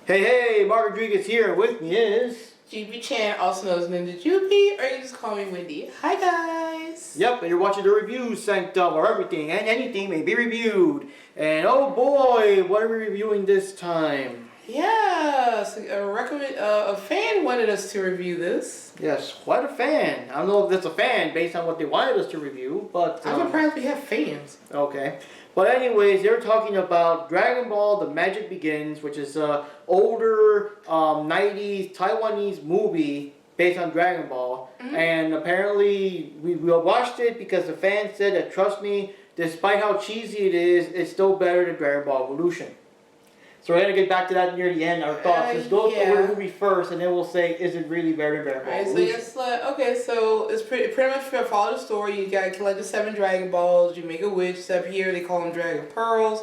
Hey, Mark Rodriguez here, and with me is... GB Chan, also known as Ninja Juby, or you just call me Wendy. Hi guys! Yep, and you're watching the review Sanctum, where everything and anything may be reviewed. And oh boy, what are we reviewing this time? Yeah, so a fan wanted us to review this. Yes, quite a fan. I don't know if that's a fan based on what they wanted us to review, but... I'm surprised we have fans. Okay. But anyways, they're talking about Dragonball The Magic Begins, which is an older 90s Taiwanese movie based on Dragon Ball. Mm-hmm. And apparently we watched it because the fans said that, trust me, despite how cheesy it is, it's still better than Dragonball Evolution. So we're going to get back to that near the end, our thoughts. Let's go through the movie first, and then we'll say, is it really better than Dragonball Evolution? So it's pretty much follow the story. You got to collect the 7 Dragon Balls, you make a witch, except here they call them Dragon Pearls.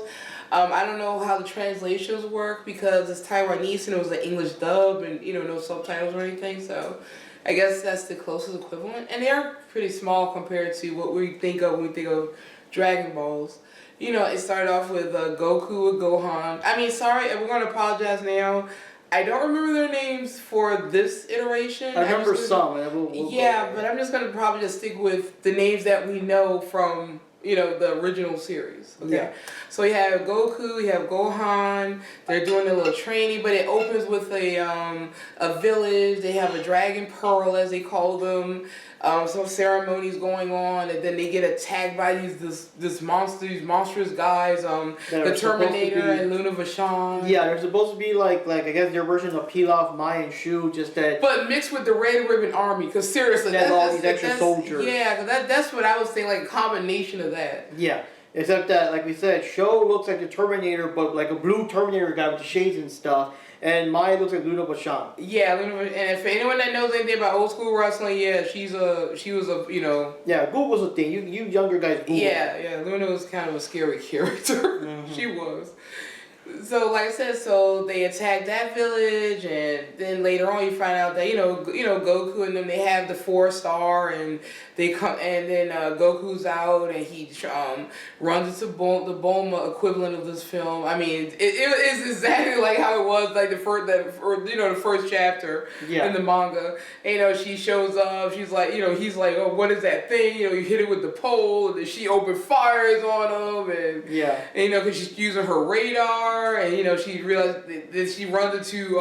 I don't know how the translations work because it's Taiwanese and it was an English dub and, no subtitles or anything, so... I guess that's the closest equivalent. And they're pretty small compared to what we think of when we think of Dragon Balls. It started off with Goku and Gohan. We're going to apologize now. I don't remember their names for this iteration. I remember some. But I'm just going to probably just stick with the names that we know from... the original series. Okay. Yeah. So you have Goku, you have Gohan, they're doing a little training, but it opens with a village, they have a Dragon Pearl as they call them, some ceremonies going on, and then they get attacked by these monstrous guys, the Terminator and Luna Vachon. Yeah, they're supposed to be like I guess their version of Pilaf, Mai, and Shu, just that... But mixed with the Red Ribbon Army, because seriously, that's all these extra soldiers. Yeah, because that's what I was saying, like a combination of that. Yeah, except that, like we said, Sho looks like the Terminator, but like a blue Terminator guy with the shades and stuff, and Mai looks like Luna Vachon. Yeah, and for anyone that knows anything about old school wrestling, yeah, she was a, Yeah, Google's a thing. You younger guys Google. Yeah, Luna was kind of a scary character. Mm-hmm. She was. So, like I said, so they attack that village, and then later on you find out that Goku and them, they have the 4-star, and they come, and then Goku's out, and he runs into the Bulma equivalent of this film. I mean, it is exactly like how it was, like the first chapter in the manga. And, she shows up, she's like, he's like, oh, what is that thing? You hit it with the pole, and then she opened fires on him, and because she's using her radar. And she realized that she runs into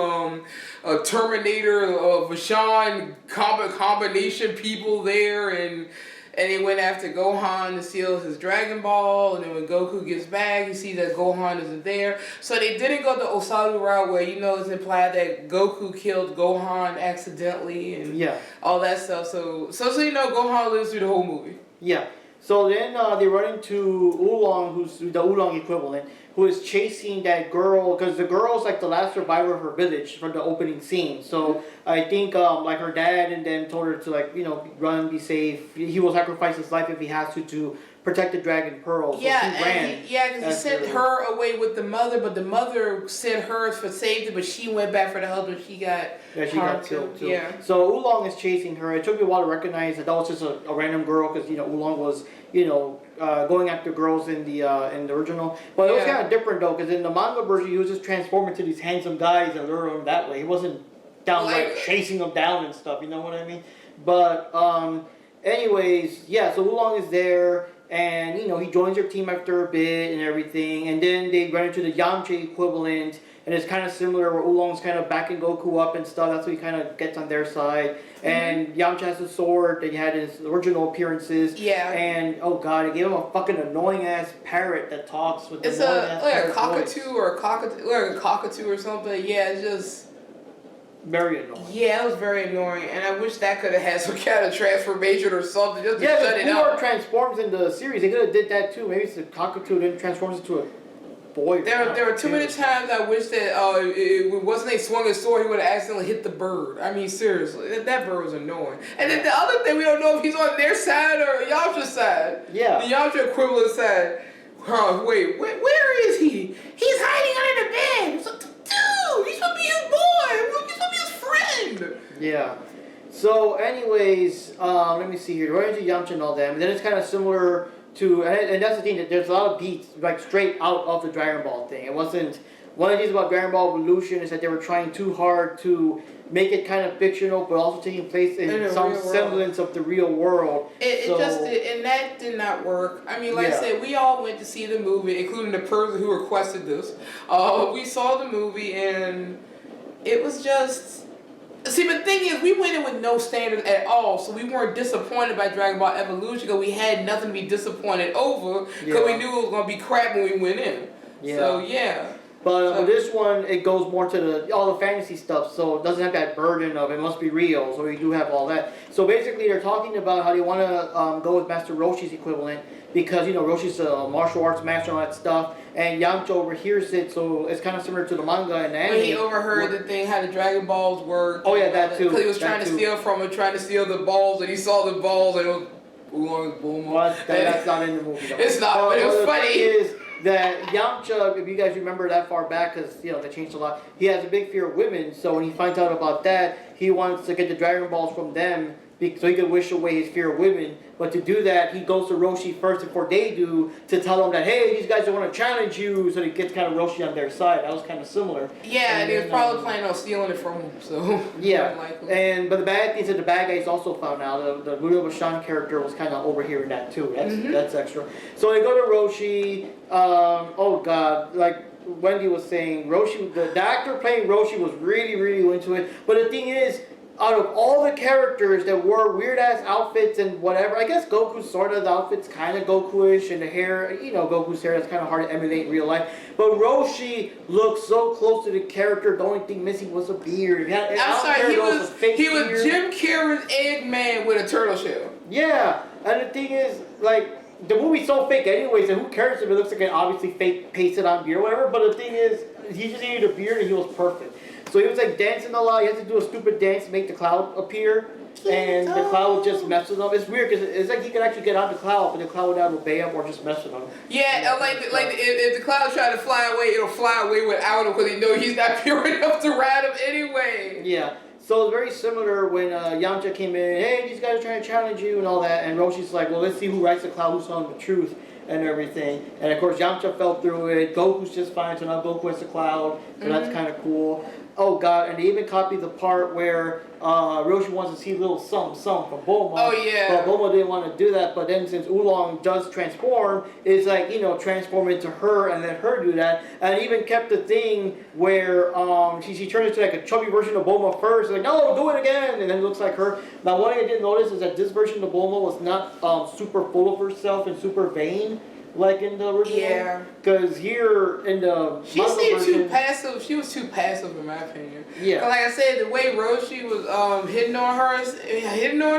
a Terminator, Vachon combination people there, and they went after Gohan to steal his Dragon Ball. And then when Goku gets back, you see that Gohan isn't there. So they didn't go the Osaru route where it's implied that Goku killed Gohan accidentally and all that stuff. So Gohan lives through the whole movie. Yeah. So then they run into Oolong, who's the Oolong equivalent, who is chasing that girl, because the girl's like the last survivor of her village from the opening scene. So I think like her dad and them told her to run, be safe. He will sacrifice his life if he has to protect the Dragon Pearl. So because he sent her away with the mother, but the mother sent her for safety, but she went back for the husband. She got killed too. Yeah. So Oolong is chasing her. It took me a while to recognize that was just a random girl, because Oolong was going after girls in the original. But it was kind of different though, because in the manga version he was just transforming into these handsome guys and lure them that way. He wasn't downright chasing them down and stuff. You know what I mean? But anyways, so Oolong is there. And, he joins their team after a bit and everything. And then they run into the Yamcha equivalent. And it's kind of similar where Oolong's kind of backing Goku up and stuff. That's what he kind of gets on their side. Mm-hmm. And Yamcha has a sword that he had in his original appearances. Yeah. And, oh God, it gave him a fucking annoying-ass parrot that talks with the annoying-ass a cockatoo or a cockatoo or something. Yeah, it's just... very annoying. Yeah, it was very annoying, and I wish that could have had some kind of transformation or something just to shut it up. Transforms in the series. They could have did that too. Maybe it's a cockatoo then transforms into a boy. There were too many times I wish that it wasn't they swung his sword, he would have accidentally hit the bird. I mean, seriously, that bird was annoying. And then the other thing, we don't know if he's on their side or Yamcha's side. Yeah. The Yamcha equivalent side. Wait, where is he? Yeah. So, anyways, let me see here. We're into Yamcha and all them, and then it's kind of similar to, and that's the thing, that there's a lot of beats like straight out of the Dragon Ball thing. It wasn't. One of the things about Dragon Ball Evolution is that they were trying too hard to make it kind of fictional, but also taking place in some semblance of the real world. And that did not work. I mean, like I said, we all went to see the movie, including the person who requested this. We saw the movie, and it was just. See, but the thing is, we went in with no standards at all, so we weren't disappointed by Dragon Ball Evolution because we had nothing to be disappointed over because we knew it was going to be crap when we went in. Yeah. So, yeah. But this one, it goes more to all the fantasy stuff, so it doesn't have that burden of it must be real, so we do have all that. So basically, they're talking about how they want to go with Master Roshi's equivalent, because, you know, Roshi's a martial arts master and all that stuff, and Yamcha overhears it, so it's kind of similar to the manga and the anime. When he overheard the thing, how the Dragon Balls work. Oh yeah, that too. Because he was trying to steal from him, trying to steal the balls, and he saw the balls, and it was boom. That's not in the movie, though. It's not, but it was funny. Is that Yamcha, if you guys remember that far back, because, you know, they changed a lot, he has a big fear of women, so when he finds out about that, he wants to get the Dragon Balls from them, so he could wish away his fear of women. But to do that, he goes to Roshi first before they do, to tell them that, hey, these guys don't want to challenge you, so he gets kind of Roshi on their side. That was kind of similar. Yeah, and he was probably planning on stealing it from him, so. Yeah, but the bad thing is that the bad guys also found out. The Ludo Bashan character was kind of overhearing that too. That's extra. So they go to Roshi. Oh god, like Wendy was saying, Roshi, the actor playing Roshi was really, really into it. But the thing is, out of all the characters that wore weird ass outfits and whatever, I guess Goku's sort of, the outfit's kind of Goku-ish, and the hair, you know, Goku's hair, that's kind of hard to emulate in real life. But Roshi looked so close to the character, the only thing missing was a beard. I'm sorry, he was Jim Carrey's Eggman with a turtle shell. Yeah, and the thing is, like, the movie's so fake anyways, and who cares if it looks like an obviously fake pasted on beard or whatever, but the thing is, he just needed a beard and he was perfect. So he was like dancing a lot. He had to do a stupid dance to make the cloud appear, and the cloud would just mess with him. It's weird because it's like he could actually get on the cloud, but the cloud would not obey him or just mess with him. Yeah, like if the cloud tried to fly away, it'll fly away without him because he knows he's not pure enough to ride him anyway. Yeah. So it's very similar when Yamcha came in. Hey, these guys are trying to challenge you and all that, and Roshi's like, well, let's see who writes the cloud, who's telling the truth. And everything, and of course Yamcha fell through it. Goku's just fine, so now Goku has the cloud, so that's kind of cool. Oh god, and they even copied the part where Roshi wants to see little something from Bulma. Oh yeah. But Bulma didn't want to do that, but then since Oolong does transform, it's like, you know, transform into her and let her do that. And it even kept the thing where she turns into like a chubby version of Bulma first, like, no, do it again, and then it looks like her. Now one thing I didn't notice is that this version of Bulma was not super full of herself and super vain, like in the original. Yeah. Because here in the she seemed too passive. She was too passive in my opinion. Yeah. Like I said, the way Roshi was hitting on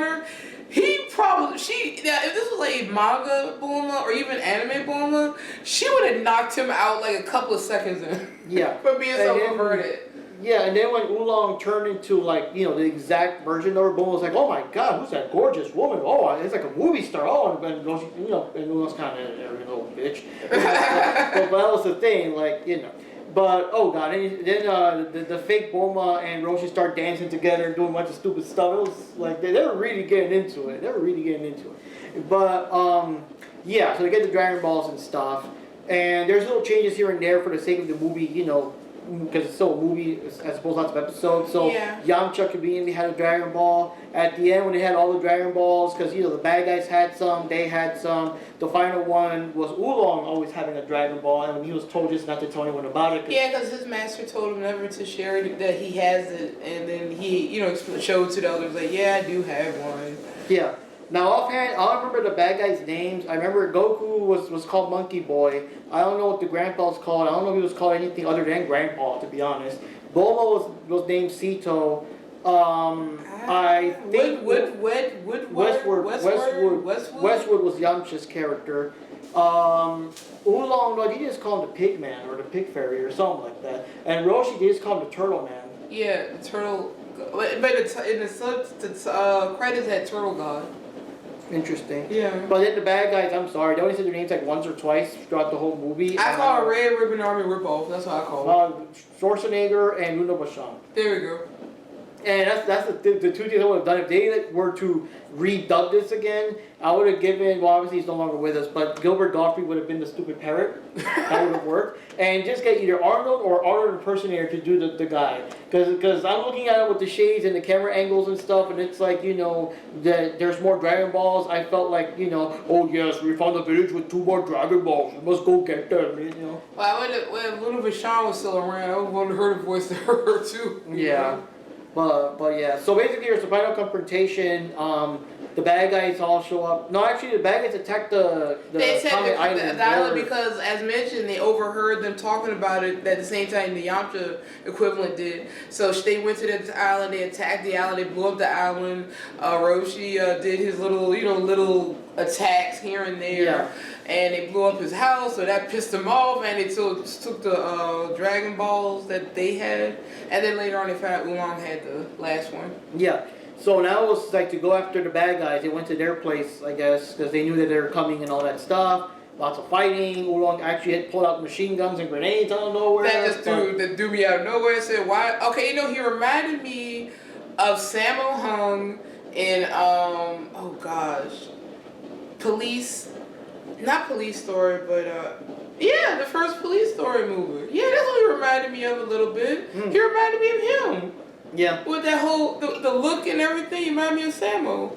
her, he probably if this was like manga Bulma or even anime Bulma, she would have knocked him out like a couple of seconds in. Yeah. For being so perverted. Yeah, and then when Oolong turned into, like, you know, the exact version of her, Bulma was like, oh my god, who's that gorgeous woman? Oh, it's like a movie star. Oh, and you know, and Oolong's kind of a little bitch. but that was the thing, like, you know. But, oh god, and then the fake Bulma and Roshi start dancing together and doing a bunch of stupid stuff. It was like, they were really getting into it. But, yeah, so they get the Dragon Balls and stuff. And there's little changes here and there for the sake of the movie, you know, because it's still a movie as opposed to lots of episodes. So Yamcha conveniently had a Dragon Ball. At the end when they had all the Dragon Balls, because, you know, the bad guys had some, they had some. The final one was Oolong always having a Dragon Ball, and when he was told just not to tell anyone about it. Yeah, because his master told him never to share it, that he has it, and then he, you know, showed to the others like, yeah, I do have one. Yeah. Now offhand, I don't remember the bad guys' names. I remember Goku was called Monkey Boy. I don't know what the Grandpa was called. I don't know if he was called anything other than Grandpa, to be honest. Bulma was named Sito. I think Westward was Yamcha's character. Oolong, no, they just call him the Pig Man or the Pig Fairy or something like that. And Roshi, they just call him the Turtle Man. Yeah, the Turtle. But in the credits had Turtle God. Interesting. Yeah. But then the bad guys, I'm sorry, they only said their names like once or twice throughout the whole movie. I call it Red Ribbon Army ripoff. That's what I call it. Schwarzenegger and Luna Bashan. There we go. And that's the two things I would have done. If they were to redub this again, I would have given, well obviously he's no longer with us, but Gilbert Gottfried would have been the stupid parrot. That would have worked. And just get either Arnold or Arnold impersonator to do the guy. Because I'm looking at it with the shades and the camera angles and stuff, and it's like, that there's more Dragon Balls. I felt like, oh yes, we found a village with 2 more Dragon Balls. We must go get them, Well, when Little Vashon was still around, I would want to hear the voice of her too. Yeah. But yeah, so basically there's a final confrontation. The bad guys all show up. No, actually the bad guys attack the Comet Island because, as mentioned, they overheard them talking about it at the same time the Yamcha equivalent did. So they went to the island, they attacked the island, they blew up the island. Roshi did his little attacks here and there. Yeah. And they blew up his house, so that pissed him off, and they took the Dragon Balls that they had, and then later on they found out Oolong had the last one. Yeah. So now it was like to go after the bad guys. They went to their place, I guess, because they knew that they were coming and all that stuff. Lots of fighting. Oolong actually had pulled out machine guns and grenades out of nowhere. That threw me out of nowhere. I said, why? Okay, he reminded me of Sammo Hung in oh gosh, not Police Story, but yeah, the first Police Story movie. Yeah, that's what he reminded me of a little bit. He reminded me of him. Yeah. With that whole the look and everything, he reminded me of Sammo.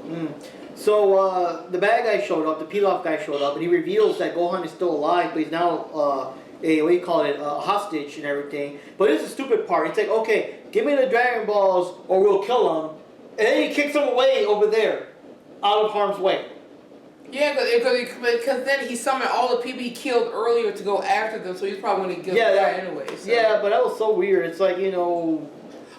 So the bad guy showed up, the Pilaf guy showed up, and he reveals that Gohan is still alive, but he's now a hostage and everything. But it's a stupid part. It's like, okay, give me the Dragon Balls or we'll kill him, and then he kicks him away over there, out of harm's way. Yeah, because then he summoned all the people he killed earlier to go after them, so he's probably going to kill the guy anyway. So. Yeah, but that was so weird. It's like,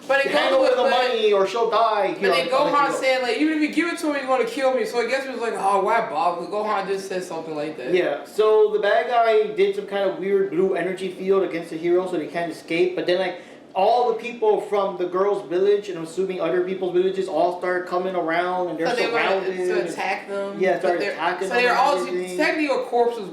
but it hand over the money or she'll die. But then Gohan said, like, even if you give it to him, he's going to kill me. So I guess it was like, oh, why bother? Gohan just said something like that. Yeah, so the bad guy did some kind of weird blue energy field against the hero so they can't escape. But then, like, all the people from the girls' village, and I'm assuming other people's villages, all started coming around and they're surrounded. To attack them. Yeah, started attacking them. So they're all, technically, corpses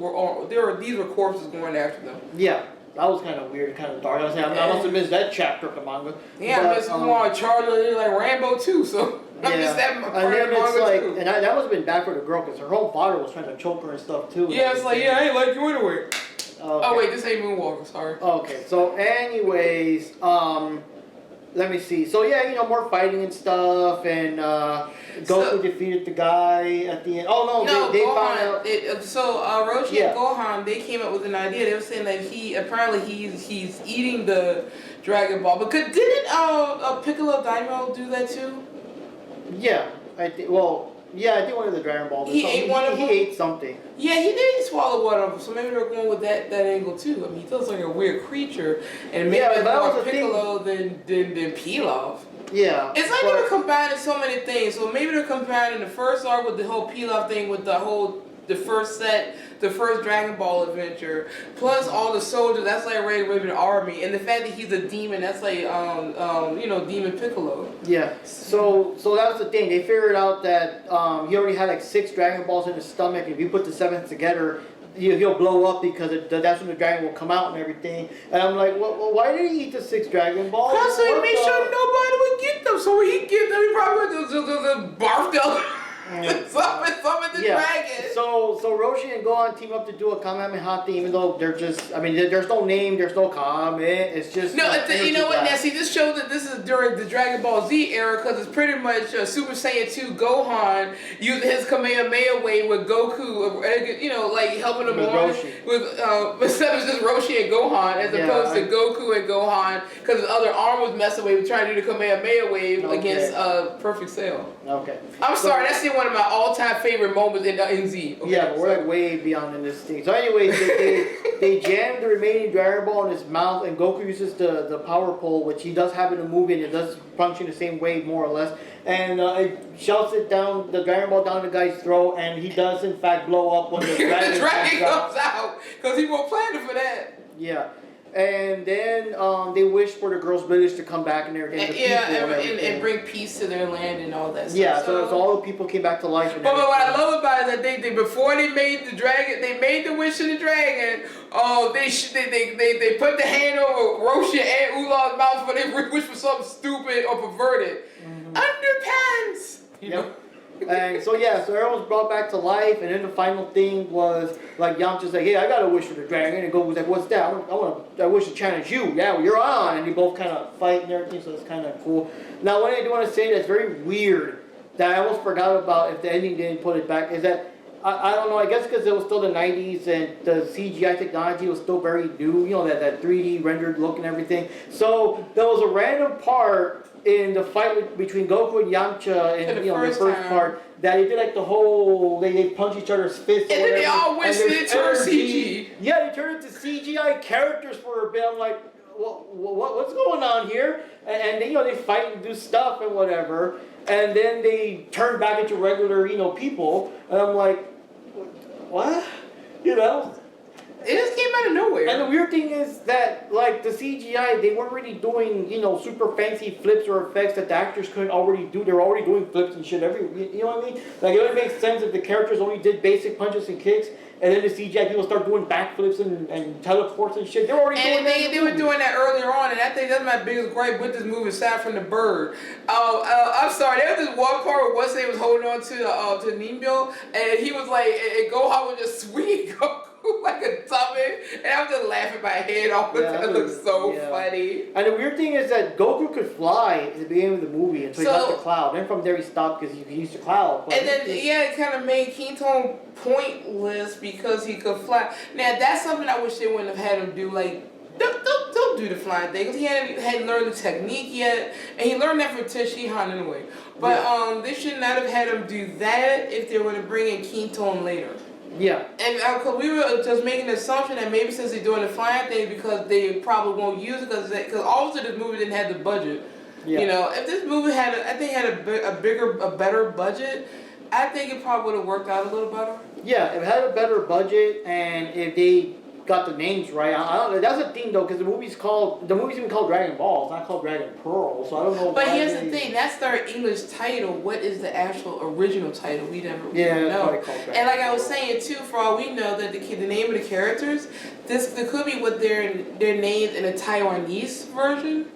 these were corpses going after them. Yeah. That was kind of weird, kind of dark. I must have missed that chapter of the manga. Yeah, I missed more on Charlie like Rambo too, so I missed that part of the manga too. And that must have been bad for the girl, because her whole father was trying to choke her and stuff too. Yeah, it's like, yeah, I ain't like you anyway. Okay. Oh wait, this ain't Moonwalker, sorry. Okay, so anyways, let me see. So yeah, more fighting and stuff, and Goku defeated the guy at the end. Oh no, they found out. Roshi and Gohan, they came up with an idea. They were saying that he's eating the Dragon Ball. But didn't Piccolo Daimyo do that too? Yeah, I think. Well. Yeah, I think one of the Dragon Balls. He ate one of them? He ate something. Yeah, he did swallow one of them, so maybe they're going with that angle too. I mean, he feels like a weird creature, and maybe it's more Piccolo than Pilaf. Yeah. It's like they were combining so many things. So maybe they're combining the first arc with the whole Pilaf thing with the first set, the first Dragon Ball adventure, plus all the soldiers. That's like Red Ribbon Army, and the fact that he's a demon. That's like Demon Piccolo. Yeah. So that was the thing. They figured out that he already had like 6 Dragon Balls in his stomach. If you put the 7th together, he'll blow up because that's when the dragon will come out and everything. And I'm like, well why did he eat the 6 Dragon Balls? So he made sure nobody would get them. So when he get them, he probably would barf them. Summon the dragon. So Roshi and Gohan team up to do a Kamehameha thing, even though they're just, there's no name, there's no Kame, it's just... No, you know what, Nancy, this shows that this is during the Dragon Ball Z era, because it's pretty much Super Saiyan 2 Gohan using his Kamehameha wave with Goku, like helping him along instead of just Roshi and Gohan, as opposed to Goku and Gohan, because his other arm was messing with him, trying to do the Kamehameha wave against Perfect Cell. Okay. I'm sorry, that's one of my all-time favorite moments in Z. Okay, yeah, but we're like way beyond in this thing. So anyways, they jammed the remaining Dragon Ball in his mouth, and Goku uses the power pole, which he does have in the movie, and it does function the same way, more or less. And it shouts the Dragon Ball down the guy's throat, and he does in fact blow up when the dragon comes out, because he won't plan for that. Yeah. And then they wished for the girls' village to come back and everything. And bring peace to their land and all that stuff. Yeah, so all the people came back to life. But what I love about it is that they before they made the dragon, they made the wish of the dragon. Oh, they put the hand over Roshi and Oolong's mouth when they wished for something stupid or perverted. Underpants. You know? And so so everyone's brought back to life, and then the final thing was like Yamcha's like, hey, I got a wish for the dragon, and Goku's like, what's that? I wish to challenge you. Yeah, well, you're on, and they both kind of fight and everything, so it's kind of cool. Now, one thing I do want to say that's very weird that I almost forgot about if the ending didn't put it back is that I don't know. I guess because it was still the 90s and the CGI technology was still very new. You know, that 3D rendered look and everything. So there was a random part in the fight between Goku and Yamcha in the first part that they did like the whole they punch each other's fists and then they all wish they turned CG. Yeah, they turned into CGI characters for a bit. I'm like, what's going on here? And then, they fight and do stuff and whatever, and then they turn back into regular people, and I'm like, what? It just came out of nowhere. And the weird thing is that, like, the CGI, they weren't really doing, super fancy flips or effects that the actors couldn't already do. They were already doing flips and shit you know what I mean? Like, it would make sense if the characters only did basic punches and kicks, and then the CGI people start doing backflips and teleports and shit. They were already doing that. And they were doing that earlier on, and I think that's my biggest gripe with this movie, aside from the bird. I'm sorry, there was this one part where Wesley was holding on to Nimbyo, and he was like, and Gohan was just swinging Goku like a dummy, and I was just laughing my head off. That looked so funny. And the weird thing is that Goku could fly at the beginning of the movie until he got the cloud. Then from there he stopped because he used the cloud. And then it kind of made Quinton pointless because he could fly. Now that's something I wish they wouldn't have had him do. Like, don't do the flying thing, because he hadn't learned the technique yet, and he learned that from Tenshinhan anyway. But they should not have had him do that if they were to bring in Quinton later. Yeah. And because we were just making the assumption that maybe since they're doing the flying thing, because they probably won't use it because obviously this movie didn't have the budget. Yeah. If this movie had a better budget, I think it probably would have worked out a little better. Yeah, if it had a better budget and if they got the names right, I don't know. That's the thing though, because the movie's even called Dragon Ball. It's not called Dragon Pearl, so I don't know. But here's the thing: that's their English title. What is the actual original title? We never know. And like I was saying too, for all we know, that the name of the characters, there could be what they're named in a Taiwanese version,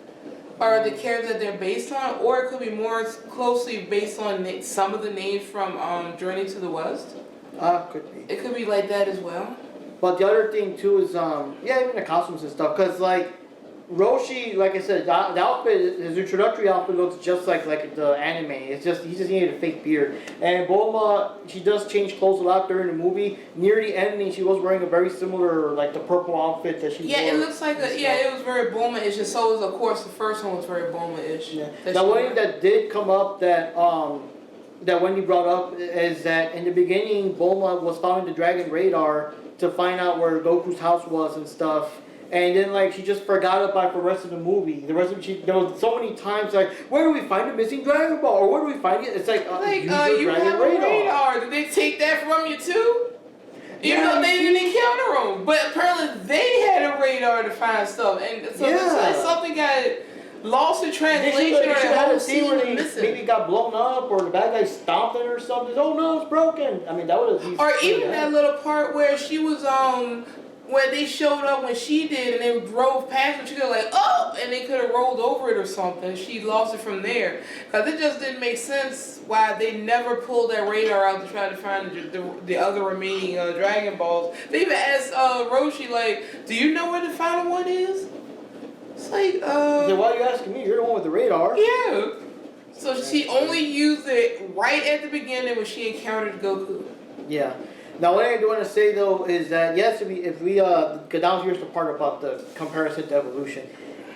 or the characters that they're based on, or it could be more closely based on some of the names from Journey to the West. Could be. It could be like that as well. But the other thing too is even the costumes and stuff, because like Roshi, like I said, the outfit, his introductory outfit looks just like the anime. It's just he just needed a fake beard. And Bulma, she does change clothes a lot during the movie. Near the ending, she was wearing a very similar like the purple outfit that she wore. Yeah, it looks like it was very Bulma-ish. And so was of course the first one was very Bulma-ish. Yeah. The one thing that did come up that Wendy brought up is that in the beginning, Bulma was following the Dragon radar to find out where Goku's house was and stuff. And then, like, she just forgot about the rest of the movie. There was so many times, like, where do we find the missing Dragon Ball? Or where do we find it? It's like, you have a radar. Did they take that from you, too? Even though they didn't encounter them. But apparently they had a radar to find stuff. And so it's something got lost in translation, or that whole scene was missing. Maybe it got blown up, or the bad guy stomped it or something. Oh no, it's broken. I mean, that would have. Or even that little part where she was where they showed up when she did, and they drove past her. She was like, oh, and they could have rolled over it or something. She lost it from there, because it just didn't make sense why they never pulled that radar out to try to find the other remaining Dragon Balls. They even asked Roshi, like, do you know where the final one is? It's like, then why are you asking me? You're the one with the radar. Yeah. So she only used it right at the beginning when she encountered Goku. Yeah. Now, what I do want to say though is that yes, if we go down, here's the part about the comparison to Evolution.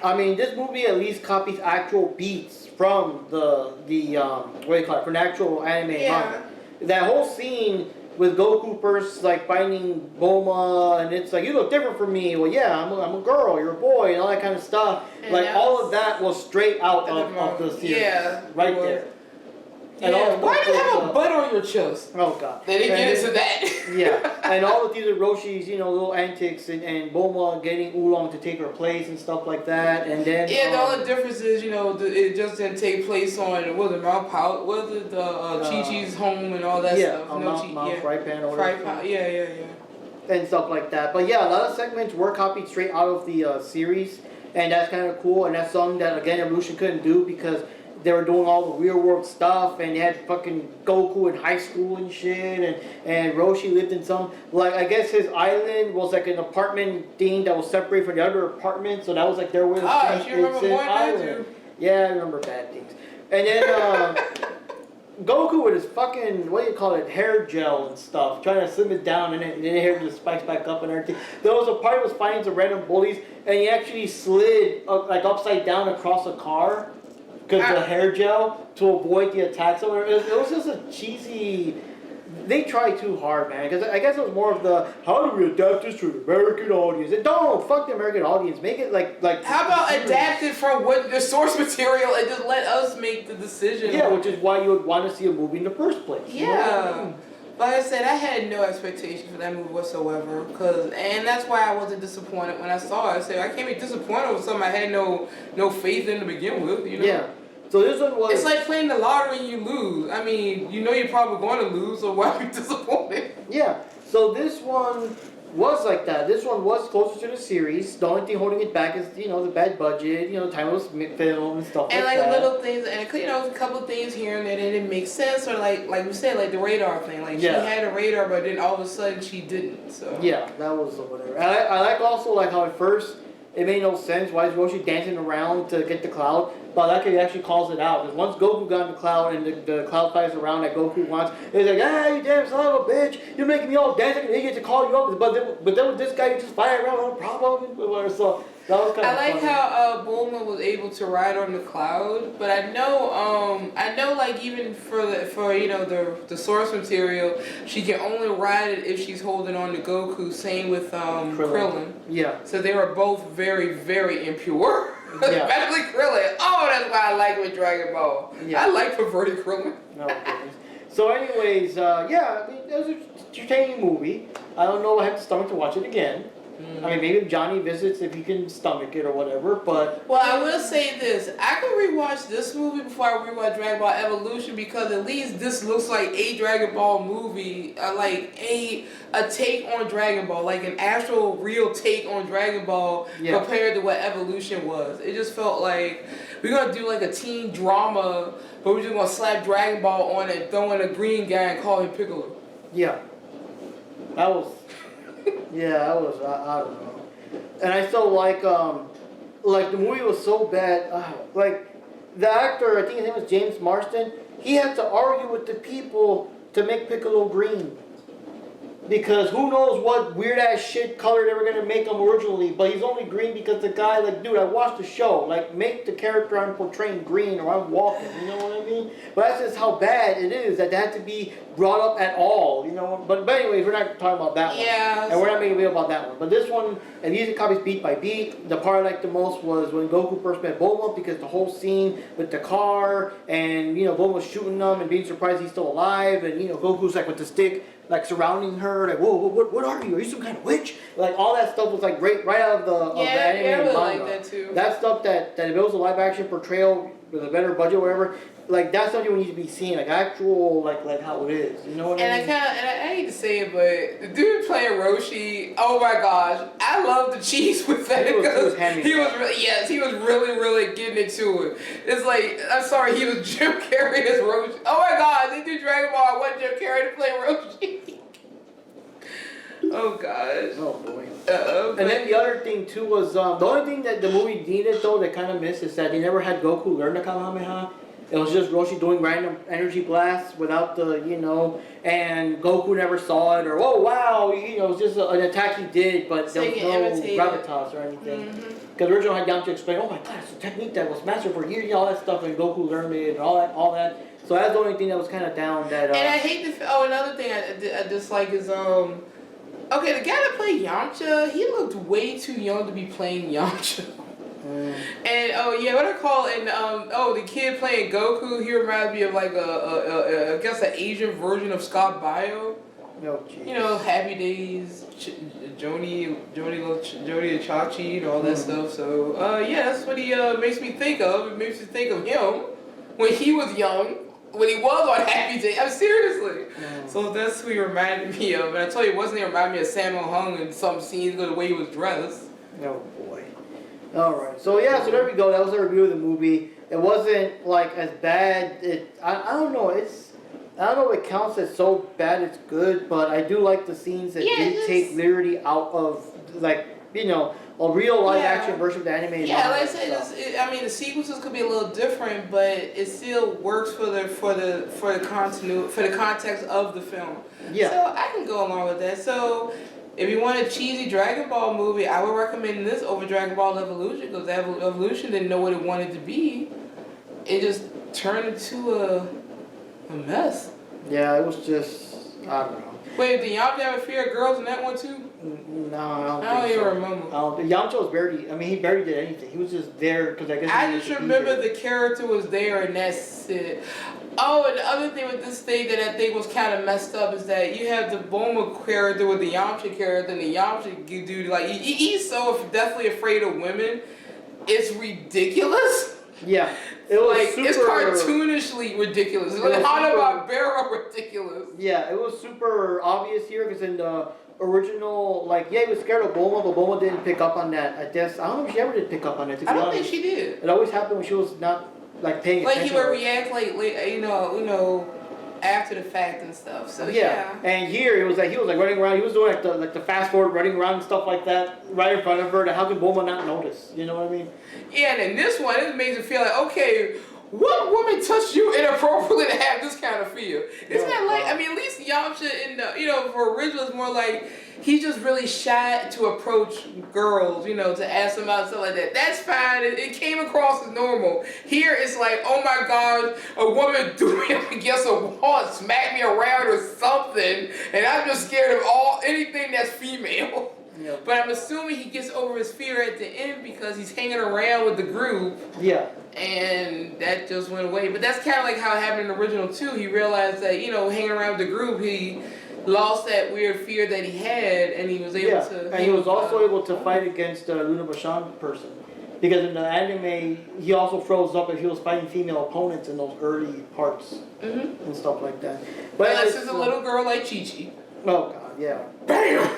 I mean, this movie at least copies actual beats from the what do you call it? From the actual anime manga. That whole scene with Goku first, like, finding Bulma, and it's like, you look different from me. Well, yeah, I'm a girl, you're a boy, and all that kind of stuff. And like, all of that was straight out of the series. Yeah. Right there. Yeah, why do you have a butt on your chest? Oh god. They didn't get into that. Yeah, and all of these are Roshi's, little antics and Bulma getting Oolong to take her place and stuff like that, and then yeah, the only difference is it just didn't take place on Mount Pout, was it Chi-Chi's home and all that stuff? Mount Fry Pan or whatever. Yeah. And stuff like that, but yeah, a lot of segments were copied straight out of the series, and that's kind of cool, and that's something that again Evolution couldn't do because they were doing all the real world stuff, and they had fucking Goku in high school and shit, and Roshi lived in some, like, I guess his island was like an apartment thing that was separated from the other apartment, so that was like their way of you remember more than you? Yeah, I remember bad things. And then Goku with his fucking, what do you call it, hair gel and stuff, trying to slim it down, and then the hair just spikes back up and everything. There was a part he was fighting some random bullies, and he actually slid like upside down across a car because the hair gel to avoid the attacks. It was just a cheesy. They tried too hard, man. Because I guess it was more of the how do we adapt this to the American audience? And don't fuck the American audience. Make it like. How about adapt it from what the source material and just let us make the decision? Yeah, which is why you would want to see a movie in the first place. Yeah. You know what I mean? Like I said, I had no expectations for that movie whatsoever, and that's why I wasn't disappointed when I saw it. I said I can't be disappointed with something I had no faith in to begin with. Yeah. So this one was. It's like playing the lottery and you lose. I mean, you're probably going to lose, so why be disappointed? Yeah. So this one was like that. This one was closer to the series. The only thing holding it back is the bad budget, timeless film and stuff and like that. And little things, and a couple of things here and there that didn't make sense, or like we said, like the radar thing. Like she had a radar, but then all of a sudden she didn't. So yeah, that was whatever. And I like also like how at first it made no sense. Why is Roshi dancing around to get the cloud? But I like how he actually calls it out. Because once Goku got in the cloud and the cloud flies around that Goku wants, he's like, ah, you damn son of a bitch, you're making me all dancing and idiot to call you up. But then with this guy, you just fly around, no problem. So that was kind of I like funny. how Bulma was able to ride on the cloud, but I know like even for the source material, she can only ride it if she's holding on to Goku. Same with Krillin. Yeah. So they were both very, very impure. Yeah. Especially Krillin. Oh, that's why I like with Dragon Ball. Yeah. I like perverted Krillin. No goodness. So anyways, yeah, I mean, it was an entertaining movie. I don't know if I have the stomach to watch it again. I mean, maybe if Johnny visits, if he can stomach it or whatever, but... Well, I will say this. I could rewatch this movie before I rewatch Dragon Ball Evolution because at least this looks like a Dragon Ball movie, like a take on Dragon Ball, like an actual real take on Dragon Ball compared to what Evolution was. It just felt like we're going to do like a teen drama, but we're just going to slap Dragon Ball on it, throw in a green guy and call him Piccolo. Yeah. That was... Yeah, I don't know. And I still like the movie was so bad, like, the actor, I think his name was James Marsden, he had to argue with the people to make Piccolo green. Because who knows what weird ass shit color they were gonna make him originally, but he's only green because the guy, like, dude, I watched the show, like, make the character I'm portraying green or I'm walking, you know what I mean? But that's just how bad it is that had to be brought up at all, you know? But anyways, we're not talking about that one. Yeah. And we're not making a video about that one. But this one, and these are copies beat by beat. The part I liked the most was when Goku first met Bulma, because the whole scene with the car, and, Bulma's shooting them and being surprised he's still alive, and, Goku's like with the stick, like surrounding her, like, whoa, what are you? Are you some kind of witch? Like, all that stuff was like right out of the anime and really manga. like that too. That stuff that if it was a live action portrayal with a better budget or whatever, like, that's something we need to be seeing, like actual, like how it is. You know what I mean? I hate to say it, but the dude playing Roshi, oh my gosh, I love the cheese with that because he was really getting into it. It's like, I'm sorry, he was Jim Carrey as Roshi. Oh my god, they do Dragon Ball, I want Jim Carrey to play Roshi. Oh gosh. Oh boy. And then the other thing too was the only thing that the movie needed though that kind of missed is that they never had Goku learn the Kamehameha. It was just Roshi doing random energy blasts without the, and Goku never saw it, or, oh wow, it was just an attack he did, but there was no gravitas or anything. Because originally had Yamcha explain, oh my god, it's a technique that was mastered for years, all that stuff, and Goku learned it, and all that. So that's the only thing that was kind of down that... and I hate another thing I dislike is, okay, the guy that played Yamcha, he looked way too young to be playing Yamcha. And what I call the kid playing Goku, he reminds me of like I guess an Asian version of Scott Bio. No, geez. You know, Happy Days, Joni the Chachi, and all that stuff. So that's what he makes me think of. It makes me think of him when he was young, when he was on Happy Days. I'm seriously. So that's who he reminded me of. And I told you, it wasn't even remind me of Sammo Hung in some scenes because of the way he was dressed. Oh boy. Alright, so so there we go. That was a review of the movie. It wasn't like as bad. I don't know. I don't know if it counts as so bad it's good, but I do like the scenes that did take liberty out of, like, you know, a real live action version of the anime. Yeah, like I said, I mean the sequences could be a little different, but it still works for the context of the film. Yeah. So I can go along with that. So if you want a cheesy Dragon Ball movie, I would recommend this over Dragon Ball Evolution, because Evolution didn't know what it wanted to be. It just turned into a mess. Yeah, it was just, I don't know. Wait, did Yamcha have a fear of girls in that one too? No, I don't even remember. Yamcha was barely, he barely did anything. He was just there because I guess I just remember the character was there and that's it. Oh, and the other thing with this thing that I think was kind of messed up is that you have the Bulma character with the Yamcha character, and the Yamcha dude, like, he's so definitely afraid of women. It's ridiculous. Yeah. It was like, it's cartoonishly ridiculous. It's like Hanna-Barbera ridiculous. Yeah, it was super obvious here because in the original, like, he was scared of Bulma, but Bulma didn't pick up on that. I guess, I don't know if she ever did pick up on it, to be honest. I don't think she did. It always happened when she was not, like, paying attention. Like, he would react, like, you know, after the fact and stuff. So, yeah. And here, it was like, he was, like, running around. He was doing, like the fast forward, running around and stuff like that, right in front of her. How can Bulma not notice? You know what I mean? Yeah, and in this one, it makes you feel like, okay, what woman touched you inappropriately to have this kind of fear? It's not like, I mean, at least Yamcha in the, for original, is more like, he's just really shy to approach girls, to ask them out and stuff like that. That's fine. It came across as normal. Here, it's like, oh my God, a woman threw me up against a wall and smacked me around or something, and I'm just scared of anything that's female. Yep. But I'm assuming he gets over his fear at the end because he's hanging around with the group. Yeah. And that just went away. But that's kind of like how it happened in the original too. He realized that, hanging around with the group, he lost that weird fear that he had, and he was able to... And he was also able to fight against the Luna Bashan person. Because in the anime, he also froze up if he was fighting female opponents in those early parts and stuff like that. But unless it's a little girl like Chi-Chi. Oh God, yeah. BAM!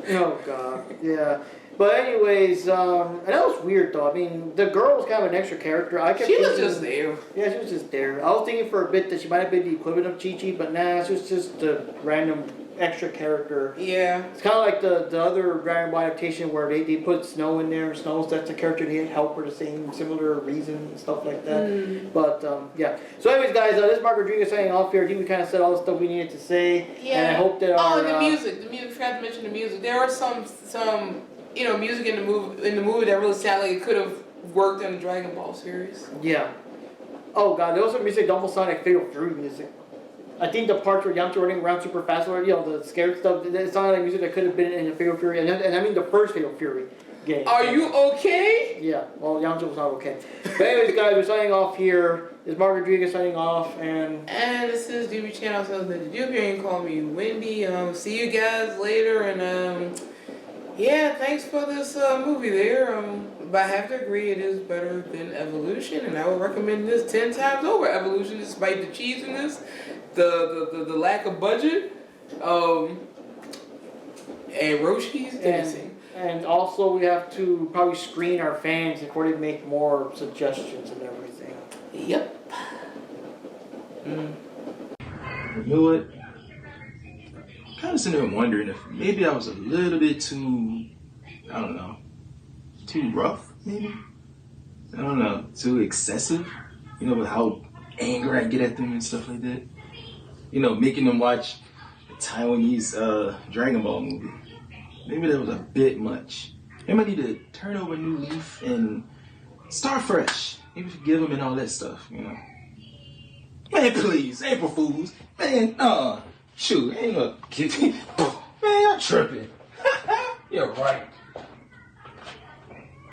Oh God, yeah. But anyways, and that was weird though. I mean, the girl was kind of an extra character. She was just there. Yeah, she was just there. I was thinking for a bit that she might have been the equivalent of Chi-Chi, but nah, she was just a random extra character. Yeah. It's kind of like the other Dragon Ball adaptation where they put Snow in there. Snow's that's a character they help for the same similar reason and stuff like that. But yeah. So anyways, guys, this is Mark Rodriguez signing off here. I think we kind of said all the stuff we needed to say. Yeah. And I hope that and the music. I forgot to mention the music. There are some music in the movie that really sounded like it could have worked in the Dragon Ball series. Yeah. Oh God, there was some music that almost sounded like Fatal Fury music. I think the parts where Yamcha running around super fast, or the scared stuff, it sounded like music that could have been in the Fatal Fury, and I mean the first Fatal Fury game. Are you okay? Yeah. Well, Yamcha was not okay. But anyways, guys, we're signing off here. This is Mark Rodriguez signing off, and this is Doobie Channel. So the Doobie, and call me Wendy. See you guys later, and yeah, thanks for this movie there. But I have to agree it is better than Evolution, and I would recommend this 10 times over Evolution, despite the cheesiness, the lack of budget, and Roshi's dancing. And also we have to probably screen our fans before they make more suggestions and everything. Yep. You know what? Kind of sitting there wondering if maybe I was a little bit too, I don't know, too rough, maybe? I don't know, too excessive, with how angry I get at them and stuff like that. Making them watch the Taiwanese Dragon Ball movie. Maybe that was a bit much. Maybe I need to turn over a new leaf and start fresh. Maybe forgive them and all that stuff, Man, please, April Fools. Man, shoot, ain't gonna give me. Man, you're tripping. You're right.